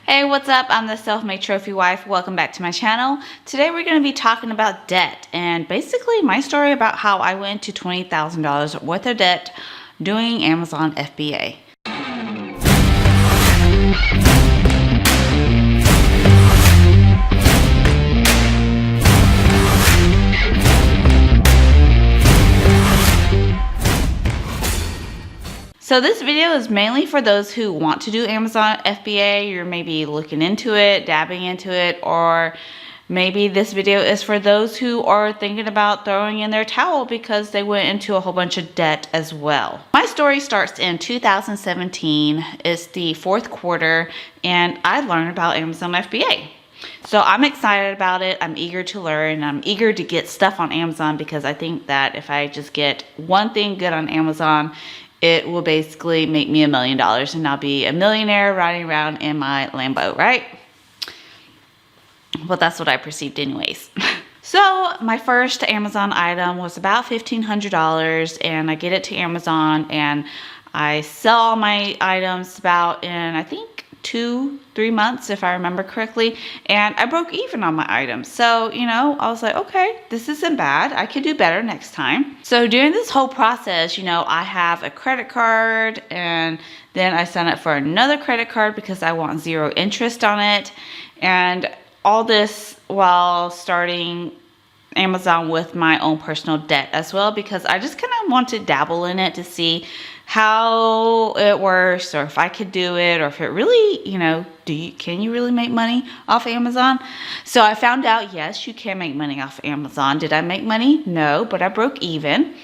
Hey, what's up? I'm the Self-Made Trophy Wife. Welcome back to my channel. Today we're going to be talking about debt and basically my story about how I went to $20,000 worth of debt doing Amazon FBA. So this video is mainly for those who want to do Amazon FBA. You're maybe looking into it, dabbing into it, or maybe this video is for those who are thinking about throwing in their towel because they went into a whole bunch of debt as well. My story starts in 2017. It's the fourth quarter and I learned about Amazon FBA. So I'm excited about it. I'm eager to learn. I'm eager to get stuff on Amazon because I think that if I just get one thing good on Amazon, it will basically make me $1 million and I'll be a millionaire riding around in my Lambo, right? Well, that's what I perceived anyways. So my first Amazon item was about $1,500 and I get it to Amazon and I sell all my items about in, I think, 2-3 months if I remember correctly, and I broke even on my items. So, you know, I was like, okay, this isn't bad. I could do better next time. So during this whole process, you know, I have a credit card and then I sign up for another credit card because I want 0 interest on it. And all this while starting Amazon with my own personal debt as well, because I just kind of want to dabble in it to see how it works, or if I could do it, or if it really, you know, can you really make money off Amazon? So I found out, yes, you can make money off Amazon. Did I make money? No, but I broke even.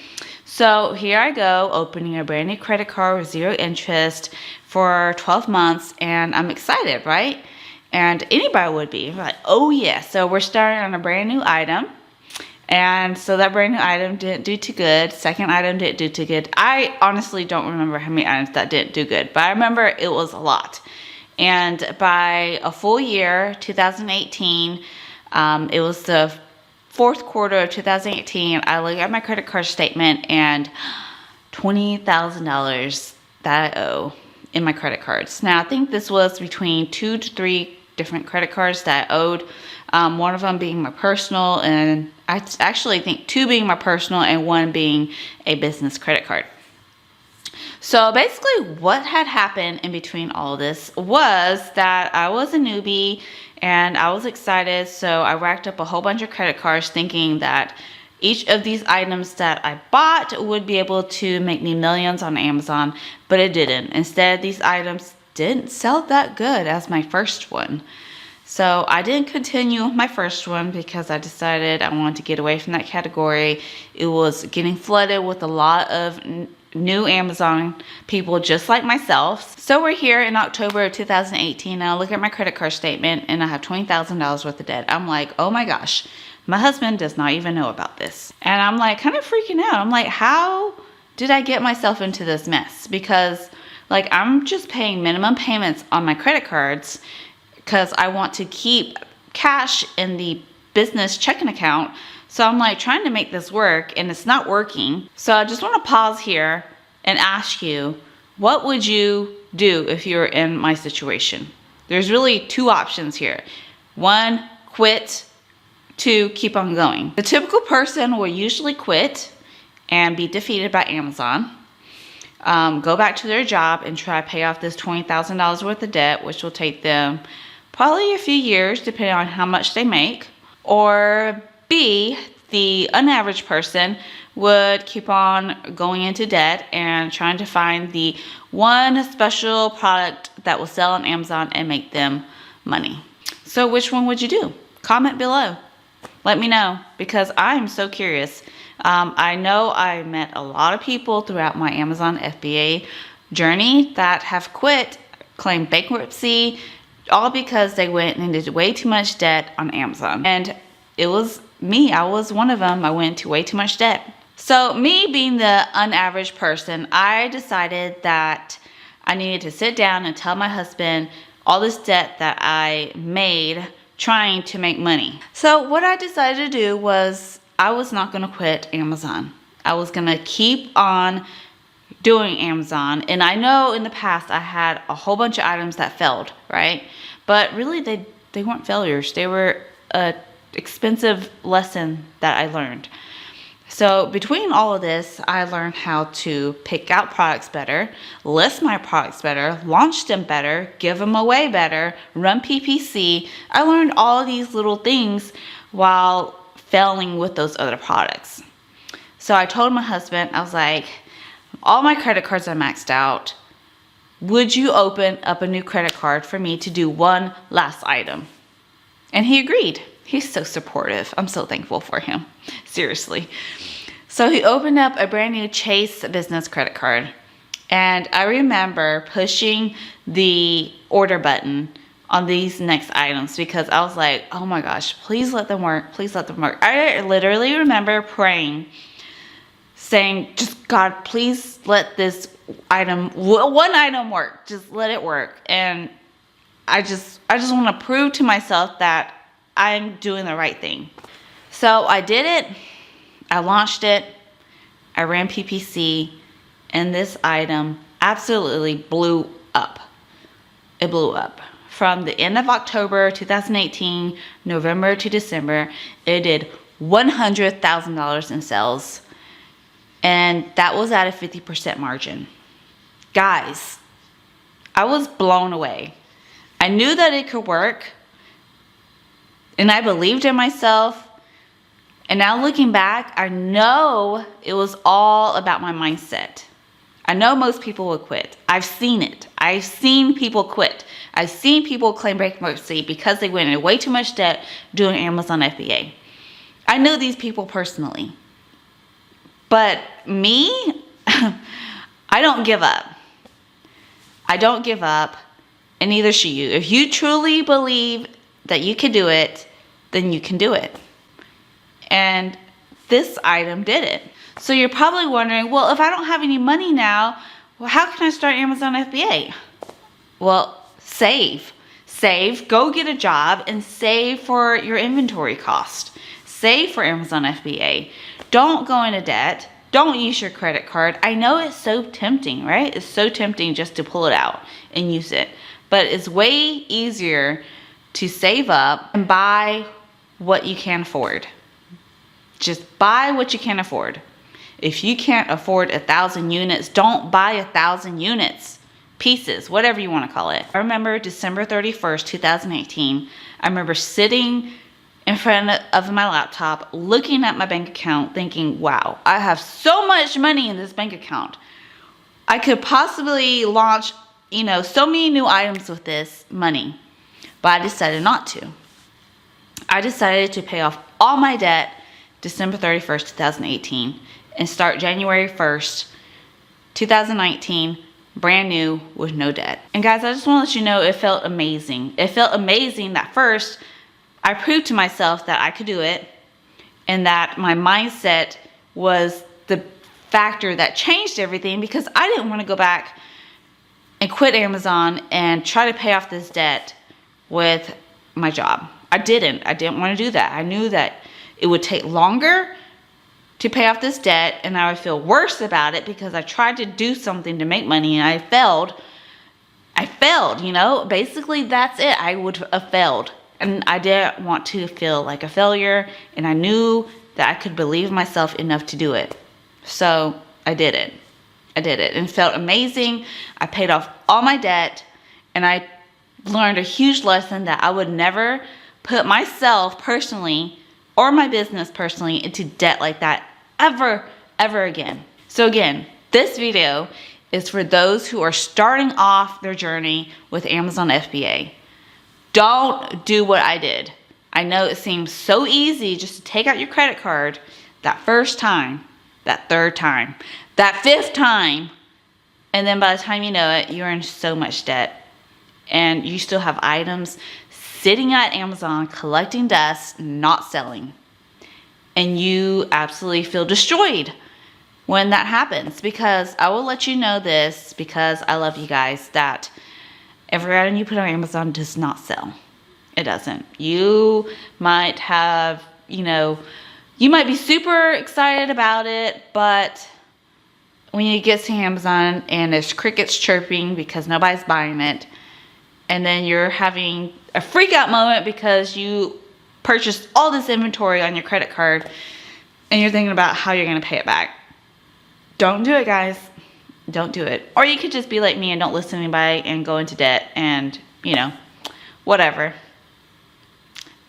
So here I go, opening a brand new credit card with 0 interest for 12 months, and I'm excited, right? And anybody would be like, oh yeah. So we're starting on a brand new item. And so that brand new item didn't do too good. Second item didn't do too good. I honestly don't remember how many items that didn't do good, but I remember it was a lot. And by a full year, 2018, it was the fourth quarter of 2018, I look at my credit card statement and $20,000 that I owe in my credit cards. Now, I think this was between 2 to 3 different credit cards that I owed. One of them being my personal, and I actually think 2 being my personal and 1 being a business credit card. So basically what had happened in between all of this was that I was a newbie and I was excited. So I racked up a whole bunch of credit cards thinking that each of these items that I bought would be able to make me millions on Amazon, but it didn't. Instead, these items didn't sell that good as my first one. So I didn't continue my first one because I decided I wanted to get away from that category. It was getting flooded with a lot of new Amazon people just like myself. So we're here in October of 2018 and I look at my credit card statement and I have $20,000 worth of debt. I'm like, oh my gosh, my husband does not even know about this. And I'm like kind of freaking out. I'm like, how did I get myself into this mess? Because like I'm just paying minimum payments on my credit cards because I want to keep cash in the business checking account. So I'm like trying to make this work and it's not working. So I just want to pause here and ask you, what would you do if you were in my situation? There's really 2 options here. 1, quit. 2, keep on going. The typical person will usually quit and be defeated by Amazon. Go back to their job and try to pay off this $20,000 worth of debt, which will take them probably a few years depending on how much they make. Or B, the unaverage person would keep on going into debt and trying to find the one special product that will sell on Amazon and make them money. So which one would you do? Comment below. Let me know because I'm so curious. I know I met a lot of people throughout my Amazon FBA journey that have quit, claimed bankruptcy, all because they went into way too much debt on Amazon. And it was me. I was one of them. I went into way too much debt. So me being the unaverage person, I decided that I needed to sit down and tell my husband all this debt that I made trying to make money. So what I decided to do was I was not going to quit Amazon. I was going to keep on doing Amazon. And I know in the past I had a whole bunch of items that failed, right? But really they weren't failures. They were a expensive lesson that I learned. So between all of this, I learned how to pick out products better, list my products better, launch them better, give them away better, run PPC. I learned all of these little things while failing with those other products. So I told my husband, I was like, all my credit cards are maxed out. Would you open up a new credit card for me to do one last item? And he agreed. He's so supportive. I'm so thankful for him. Seriously. So he opened up a brand new Chase business credit card. And I remember pushing the order button on these next items because I was like, oh my gosh, please let them work. Please let them work. I literally remember praying, saying, just God, please let this item, one item work. Just let it work. And I just want to prove to myself that I'm doing the right thing. So I did it. I launched it. I ran PPC, and this item absolutely blew up. It blew up. From the end of October 2018, November to December, it did $100,000 in sales. And that was at a 50% margin. Guys, I was blown away. I knew that it could work. And I believed in myself. And now looking back, I know it was all about my mindset. I know most people will quit. I've seen it. I've seen people quit. I've seen people claim bankruptcy because they went into way too much debt doing Amazon FBA. I know these people personally. But me, I don't give up. I don't give up, and neither should you. If you truly believe that you can do it, then you can do it. And this item did it. So you're probably wondering, well, if I don't have any money now, well, how can I start Amazon FBA? Well, save. Save, go get a job and save for your inventory cost. Save for Amazon FBA. Don't go into debt. Don't use your credit card. I know it's so tempting, right? It's so tempting just to pull it out and use it. But it's way easier to save up and buy what you can afford. Just buy what you can afford. If you can't afford 1,000 units, don't buy 1,000 units, pieces, whatever you want to call it. I remember December 31st, 2018. I remember sitting in front of my laptop, looking at my bank account, thinking, wow, I have so much money in this bank account. I could possibly launch, so many new items with this money. But I decided not to. I decided to pay off all my debt December 31st, 2018, and start January 1st, 2019, brand new with no debt. And guys, I just want to let you know it felt amazing. It felt amazing that first I proved to myself that I could do it and that my mindset was the factor that changed everything, because I didn't want to go back and quit Amazon and try to pay off this debt with my job. I didn't want to do that. I knew that it would take longer to pay off this debt and I would feel worse about it because I tried to do something to make money and I failed. Basically that's it. I would have failed. And I didn't want to feel like a failure, and I knew that I could believe myself enough to do it. So I did it. And it felt amazing. I paid off all my debt, and I learned a huge lesson that I would never put myself personally or my business personally into debt like that ever again. So again, this video is for those who are starting off their journey with Amazon FBA. Don't do what I did. I know it seems so easy just to take out your credit card that first time, that third time, that fifth time, and then by the time you know it, you're in so much debt. And you still have items sitting at Amazon collecting dust, not selling. And you absolutely feel destroyed when that happens, because I will let you know this, because I love you guys, that every item you put on Amazon does not sell. It doesn't. You might have, you might be super excited about it, but when you get to Amazon and there's crickets chirping because nobody's buying it, and then you're having a freak out moment because you purchased all this inventory on your credit card and you're thinking about how you're going to pay it back. Don't do it, guys. Don't do it. Or you could just be like me and don't listen to anybody and go into debt and, you know, whatever.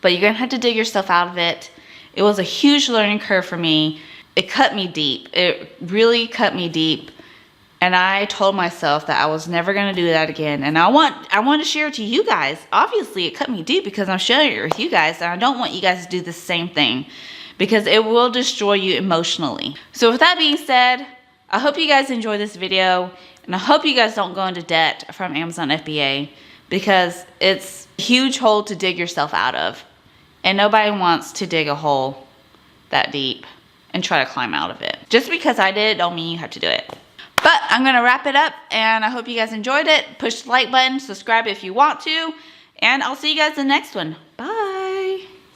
But you're going to have to dig yourself out of it. It was a huge learning curve for me. It cut me deep. It really cut me deep. And I told myself that I was never going to do that again. And I want to share it to you guys. Obviously, it cut me deep because I'm sharing it with you guys. And I don't want you guys to do the same thing because it will destroy you emotionally. So with that being said, I hope you guys enjoy this video. And I hope you guys don't go into debt from Amazon FBA because it's a huge hole to dig yourself out of. And nobody wants to dig a hole that deep and try to climb out of it. Just because I did it don't mean you have to do it. But I'm going to wrap it up, and I hope you guys enjoyed it. Push the like button, subscribe if you want to, and I'll see you guys in the next one. Bye.